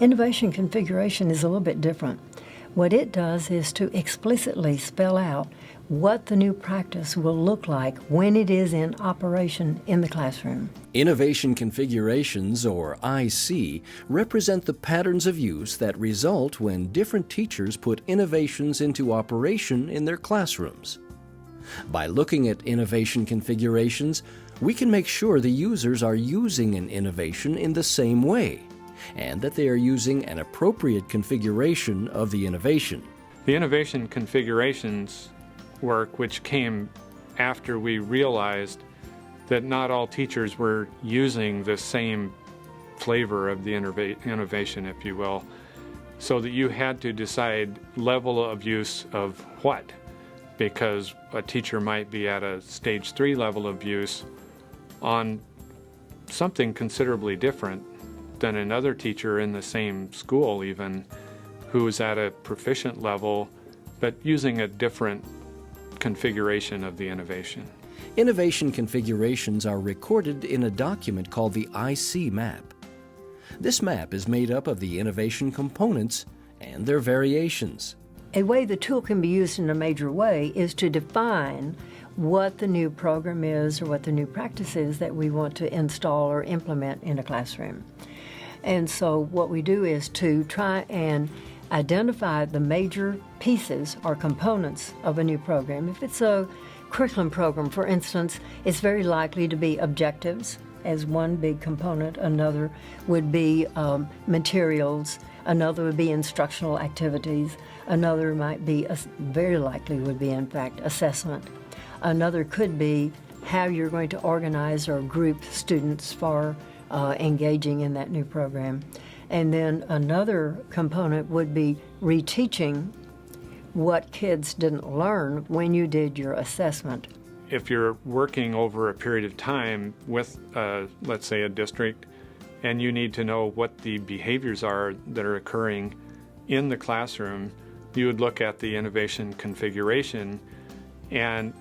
Innovation configuration is a little bit different. What it does is to explicitly spell out what the new practice will look like when it is in operation in the classroom. Innovation configurations, or IC, represent the patterns of use that result when different teachers put innovations into operation in their classrooms. By looking at innovation configurations, we can make sure the users are using an innovation in the same way, and that they are using an appropriate configuration of the innovation. The innovation configurations work, which came after we realized that not all teachers were using the same flavor of the innovation, if you will, so that you had to decide level of use of what, because a teacher might be at a stage 3 level of use on something considerably different than another teacher in the same school even, who is at a proficient level but using a different configuration of the innovation. Innovation configurations are recorded in a document called the IC map. This map is made up of the innovation components and their variations. A way the tool can be used in a major way is to define what the new program is or what the new practice is that we want to install or implement in a classroom. And so what we do is to try and identify the major pieces or components of a new program. If it's a curriculum program, for instance, it's very likely to be objectives as one big component. Another would be materials. Another would be instructional activities. Another might be, very likely would be, in fact, assessment. Another could be how you're going to organize or group students for engaging in that new program. And then another component would be reteaching what kids didn't learn when you did your assessment. If you're working over a period of time with, let's say, a district, and you need to know what the behaviors are that are occurring in the classroom, you would look at the innovation configuration and,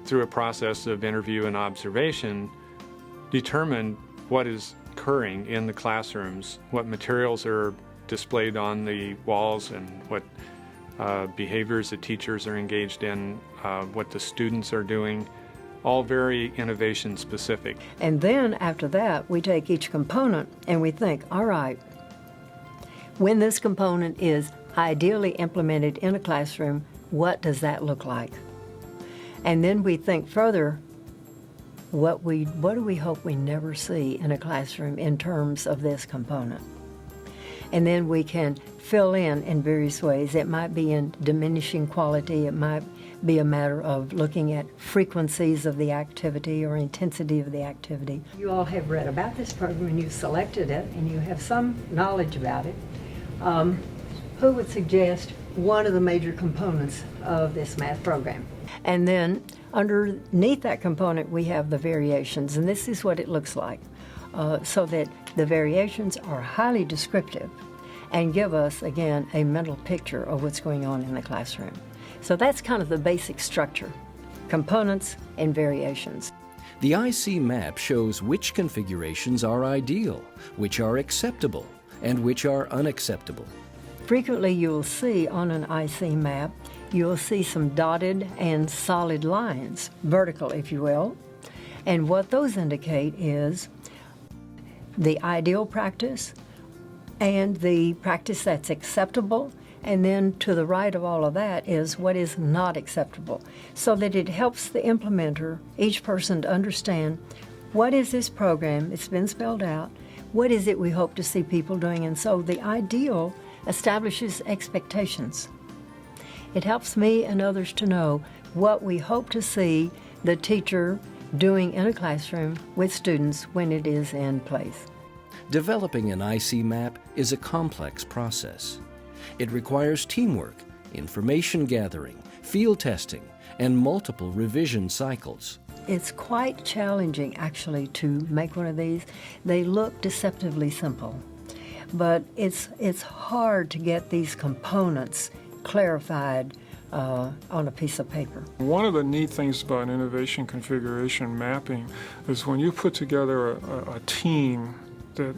through a process of interview and observation, determine what is occurring in the classrooms, what materials are displayed on the walls, and what behaviors the teachers are engaged in, what the students are doing, all very innovation specific. And then after that, we take each component and we think, all right, when this component is ideally implemented in a classroom, what does that look like? And then we think further, what do we hope we never see in a classroom in terms of this component? And then we can fill in various ways. It might be in diminishing quality. It might be a matter of looking at frequencies of the activity or intensity of the activity. You all have read about this program and you selected it and you have some knowledge about it. Who would suggest one of the major components of this math program? And then underneath that component we have the variations, and this is what it looks like, so that the variations are highly descriptive and give us, again, a mental picture of what's going on in the classroom. So that's kind of the basic structure, components and variations. The IC map shows which configurations are ideal, which are acceptable, and which are unacceptable. Frequently you'll see on an IC map, you'll see some dotted and solid lines, vertical if you will, and what those indicate is the ideal practice and the practice that's acceptable, and then to the right of all of that is what is not acceptable, so that it helps the implementer, each person, to understand what is this program, it's been spelled out, what is it we hope to see people doing, and so the ideal establishes expectations. It helps me and others to know what we hope to see the teacher doing in a classroom with students when it is in place. Developing an IC map is a complex process. It requires teamwork, information gathering, field testing, and multiple revision cycles. It's quite challenging, actually, to make one of these. They look deceptively simple, but it's hard to get these components clarified on a piece of paper. One of the neat things about innovation configuration mapping is when you put together a team that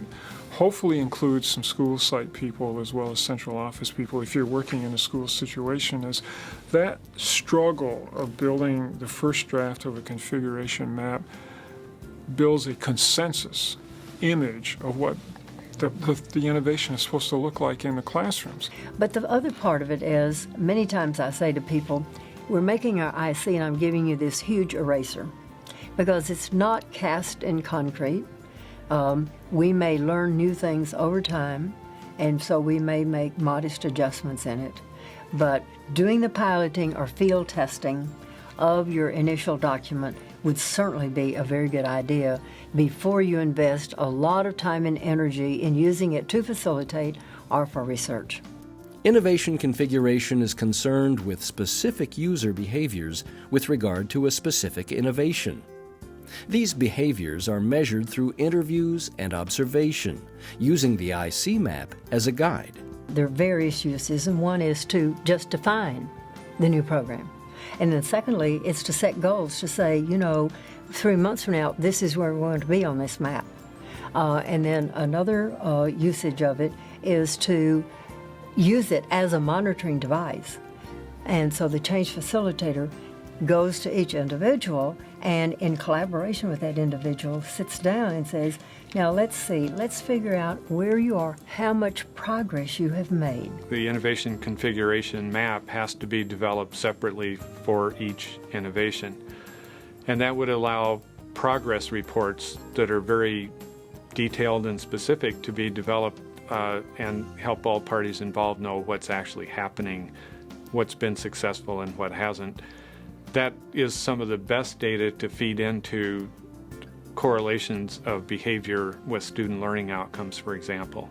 hopefully includes some school site people as well as central office people if you're working in a school situation, is that struggle of building the first draft of a configuration map builds a consensus image of what the innovation is supposed to look like in the classrooms. But the other part of it is, many times I say to people, we're making our IC and I'm giving you this huge eraser because it's not cast in concrete. We may learn new things over time, and so we may make modest adjustments in it. But doing the piloting or field testing of your initial document would certainly be a very good idea before you invest a lot of time and energy in using it to facilitate or for research. Innovation configuration is concerned with specific user behaviors with regard to a specific innovation. These behaviors are measured through interviews and observation, using the IC map as a guide. There are various uses, and one is to just define the new program. And then secondly, it's to set goals to say, 3 months from now, this is where we're going to be on this map. And then another usage of it is to use it as a monitoring device. And so the change facilitator goes to each individual and in collaboration with that individual sits down and says, now let's figure out where you are, how much progress you have made. The innovation configuration map has to be developed separately for each innovation. And that would allow progress reports that are very detailed and specific to be developed and help all parties involved know what's actually happening, what's been successful and what hasn't. That is some of the best data to feed into correlations of behavior with student learning outcomes, for example.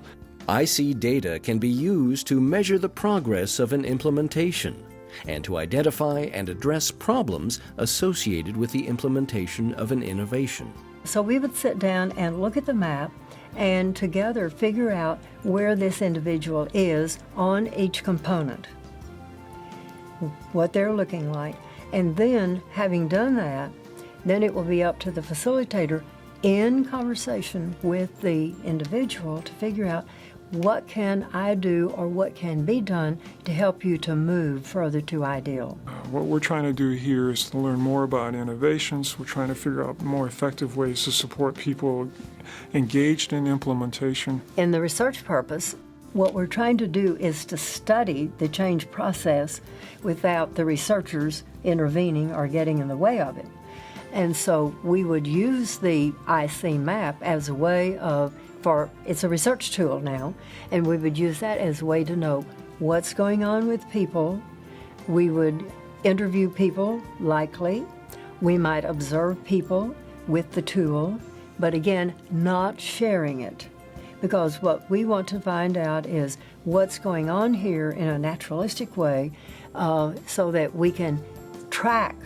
IC data can be used to measure the progress of an implementation and to identify and address problems associated with the implementation of an innovation. So we would sit down and look at the map and together figure out where this individual is on each component, what they're looking like. And then, having done that, then it will be up to the facilitator in conversation with the individual to figure out what can I do or what can be done to help you to move further to ideal. What we're trying to do here is to learn more about innovations. We're trying to figure out more effective ways to support people engaged in implementation. In the research purpose, what we're trying to do is to study the change process without the researchers intervening or getting in the way of it. And so we would use the IC map as a way of, it's a research tool now, and we would use that as a way to know what's going on with people. We would interview people, likely. We might observe people with the tool, but again, not sharing it. Because what we want to find out is what's going on here in a naturalistic way so that we can track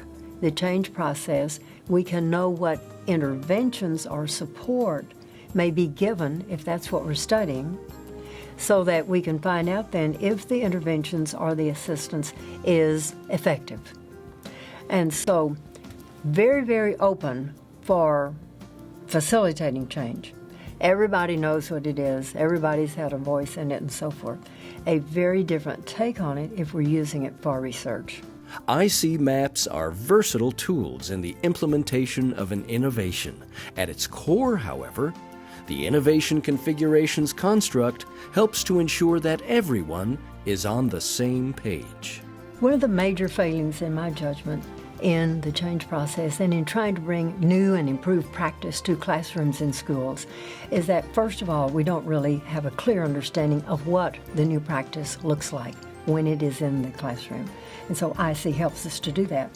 the change process. We can know what interventions or support may be given, if that's what we're studying, so that we can find out then if the interventions or the assistance is effective. And so very, very open for facilitating change. Everybody knows what it is. Everybody's had a voice in it and so forth. A very different take on it if we're using it for research. IC maps are versatile tools in the implementation of an innovation. At its core, however, the innovation configurations construct helps to ensure that everyone is on the same page. One of the major failings, in my judgment, in the change process and in trying to bring new and improved practice to classrooms and schools is that, first of all, we don't really have a clear understanding of what the new practice looks like when it is in the classroom. And so IC helps us to do that.